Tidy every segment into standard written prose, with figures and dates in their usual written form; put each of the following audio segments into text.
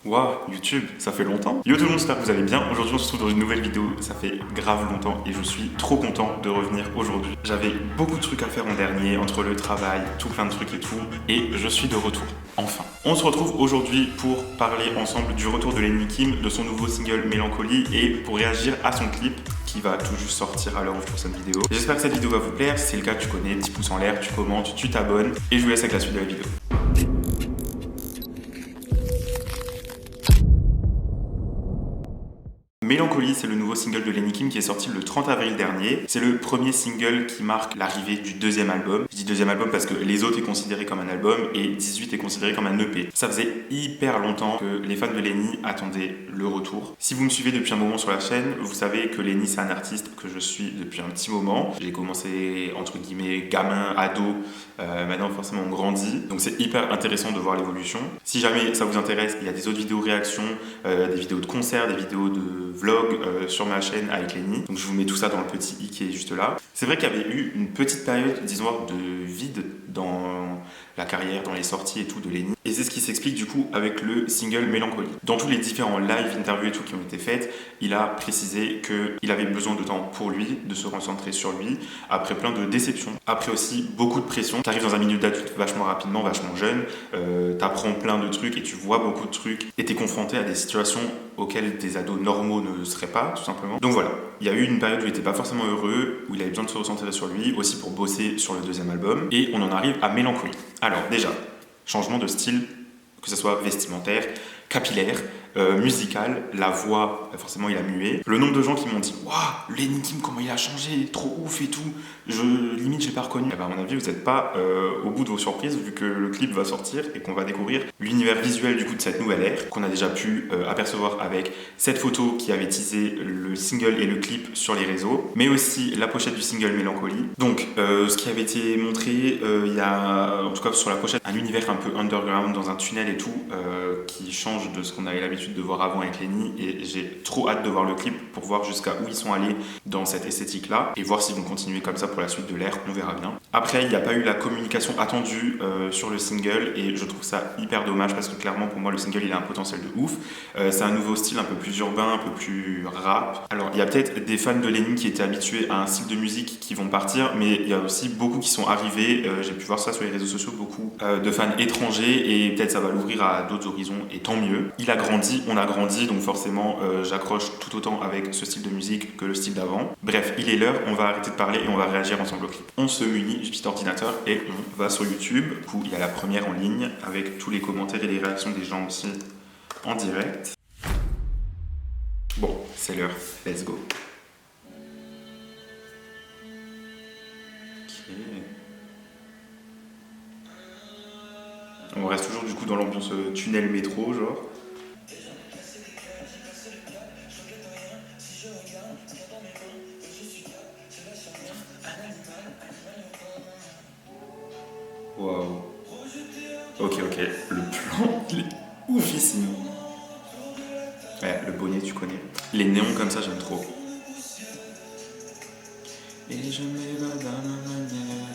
Waouh, YouTube, ça fait longtemps. Yo tout le monde, j'espère que vous allez bien. Aujourd'hui, on se retrouve dans une nouvelle vidéo. Ça fait grave longtemps et je suis trop content de revenir aujourd'hui. J'avais beaucoup de trucs à faire en dernier, entre le travail, tout plein de trucs et tout. Et je suis de retour. Enfin. On se retrouve aujourd'hui pour parler ensemble du retour de Lenny Kim, de son nouveau single Mélancolie et pour réagir à son clip qui va tout juste sortir à l'heure où je tourne cette vidéo. J'espère que cette vidéo va vous plaire. Si c'est le cas, tu connais, petit pouce en l'air, tu commentes, tu t'abonnes. Et je vous laisse avec la suite de la vidéo. Mélancolie, c'est le nouveau single de Lenny Kim qui est sorti le 30 avril dernier. C'est le premier single qui marque l'arrivée du deuxième album. Je dis deuxième album parce que les autres est considéré comme un album et 18 est considéré comme un EP. Ça faisait hyper longtemps que les fans de Lenny attendaient le retour. Si vous me suivez depuis un moment sur la chaîne, vous savez que Lenny c'est un artiste que je suis depuis un petit moment. J'ai commencé entre guillemets gamin, ado, maintenant forcément on grandit. Donc c'est hyper intéressant de voir l'évolution. Si jamais ça vous intéresse, il y a des autres vidéos réactions, des vidéos de concerts, des vidéos de vlog sur ma chaîne avec Lenny. Donc je vous mets tout ça dans le petit i qui est juste là. C'est vrai qu'il y avait eu une petite période, disons, de vide dans la carrière, dans les sorties et tout de Lenny. Et c'est ce qui s'explique du coup avec le single Mélancolie. Dans tous les différents live, interviews et tout qui ont été faits, il a précisé qu'il avait besoin de temps pour lui, de se concentrer sur lui, après plein de déceptions, après aussi beaucoup de pression. Tu arrives dans un milieu d'adulte vachement rapidement, vachement jeune, t'apprends plein de trucs et tu vois beaucoup de trucs et t'es confronté à des situations auxquelles des ados normaux ne seraient pas, tout simplement. Donc voilà, il y a eu une période où il n'était pas forcément heureux, où il avait besoin de se recentrer sur lui, aussi pour bosser sur le deuxième album, et on en arrive à Mélancolie. Alors déjà, changement de style, que ce soit vestimentaire, capillaire, musical, la voix, forcément il a mué. Le nombre de gens qui m'ont dit waouh, Lenny Kim, comment il a changé, trop ouf et tout. Limite, j'ai pas reconnu. À mon avis, vous n'êtes pas au bout de vos surprises vu que le clip va sortir et qu'on va découvrir l'univers visuel du coup de cette nouvelle ère qu'on a déjà pu apercevoir avec cette photo qui avait teasé le single et le clip sur les réseaux, mais aussi la pochette du single Mélancolie. Donc, ce qui avait été montré, il y a en tout cas sur la pochette un univers un peu underground dans un tunnel et tout qui change de ce qu'on avait l'habitude de voir avant avec Lenny et j'ai trop hâte de voir le clip pour voir jusqu'à où ils sont allés dans cette esthétique là et voir s'ils vont continuer comme ça pour la suite de l'ère, on verra bien. Après il n'y a pas eu la communication attendue sur le single et je trouve ça hyper dommage parce que clairement pour moi le single il a un potentiel de ouf. C'est un nouveau style un peu plus urbain, un peu plus rap. Alors il y a peut-être des fans de Lenny qui étaient habitués à un style de musique qui vont partir, mais il y a aussi beaucoup qui sont arrivés, j'ai pu voir ça sur les réseaux sociaux, beaucoup de fans étrangers et peut-être ça va l'ouvrir à d'autres horizons et tant mieux. Il a grandi, on a grandi, donc forcément j'accroche tout autant avec ce style de musique que le style d'avant. Bref, il est l'heure, on va arrêter de parler et on va réagir ensemble au clip. On se munit du petit ordinateur et on va sur YouTube. Du coup, il y a la première en ligne avec tous les commentaires et les réactions des gens aussi en direct. Bon, c'est l'heure, let's go. Ok. On reste toujours du coup dans l'ambiance tunnel métro, genre. Waouh. Ok, le plan, il est oufissime. Ouais, le bonnet, tu connais. Les néons comme ça, j'aime trop. Et je m'évade à ma manière.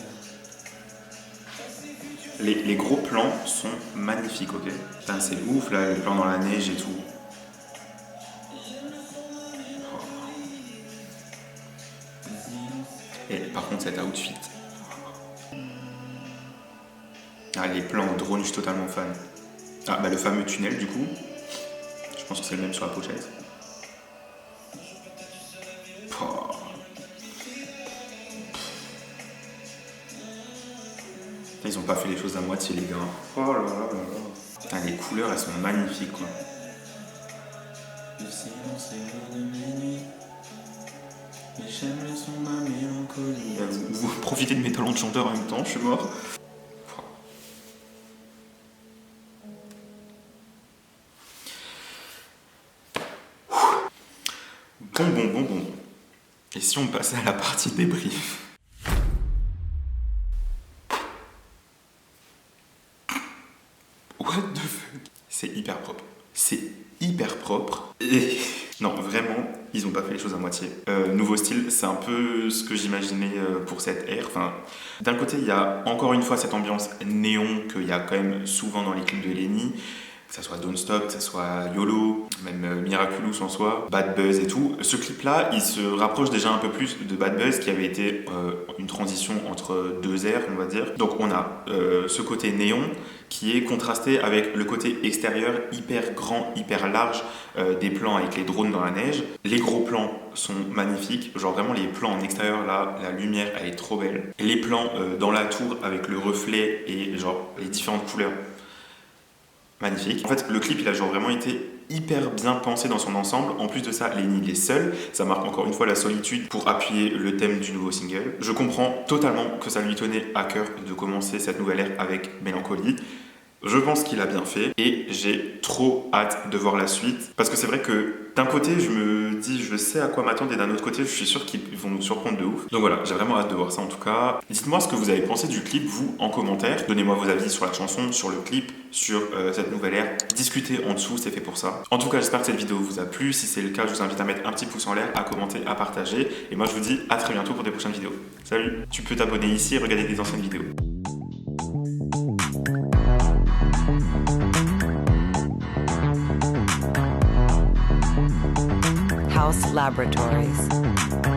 Les gros plans sont magnifiques, ok. Putain, c'est ouf là, les plans dans la neige et tout. Et par contre, cet outfit. Ah, les plans en drone, je suis totalement fan. Ah, bah le fameux tunnel, du coup. Je pense que c'est le même sur la pochette. Oh. Ils ont pas fait les choses à moitié, les gars. Oh là là là là. Putain, les couleurs, elles sont magnifiques, quoi. Le silence est de minuit. Et j'aime le son de ma mélancolie. Vous profitez de mes talents de chanteur en même temps, je suis mort. Bon. Et si on passait à la partie débrief? What the fuck? C'est hyper propre. C'est hyper propre. Et non, vraiment, ils ont pas fait les choses à moitié. Nouveau style, c'est un peu ce que j'imaginais pour cette ère. Enfin, d'un côté, il y a encore une fois cette ambiance néon qu'il y a quand même souvent dans les clips de Lenny. que ça soit Don't Stop, que ça soit YOLO, même Miraculous en soi, Bad Buzz et tout. Ce clip-là, il se rapproche déjà un peu plus de Bad Buzz, qui avait été une transition entre deux ères, on va dire. Donc on a ce côté néon qui est contrasté avec le côté extérieur hyper grand, hyper large des plans avec les drones dans la neige. Les gros plans sont magnifiques, genre vraiment les plans en extérieur là, la lumière elle est trop belle. Et les plans dans la tour avec le reflet et genre les différentes couleurs, magnifique. En fait, le clip il a genre vraiment été hyper bien pensé dans son ensemble. En plus de ça, Lenny il est seul. Ça marque encore une fois la solitude pour appuyer le thème du nouveau single. Je comprends totalement que ça lui tenait à cœur de commencer cette nouvelle ère avec Mélancolie. Je pense qu'il a bien fait et j'ai trop hâte de voir la suite. Parce que c'est vrai que d'un côté, je me dis je sais à quoi m'attendre et d'un autre côté, je suis sûr qu'ils vont nous surprendre de ouf. Donc voilà, j'ai vraiment hâte de voir ça en tout cas. Dites-moi ce que vous avez pensé du clip, vous, en commentaire. Donnez-moi vos avis sur la chanson, sur le clip, sur cette nouvelle ère. Discutez en dessous, c'est fait pour ça. En tout cas, j'espère que cette vidéo vous a plu. Si c'est le cas, je vous invite à mettre un petit pouce en l'air, à commenter, à partager. Et moi, je vous dis à très bientôt pour des prochaines vidéos. Salut! Tu peux t'abonner ici et regarder des anciennes vidéos. House Laboratories.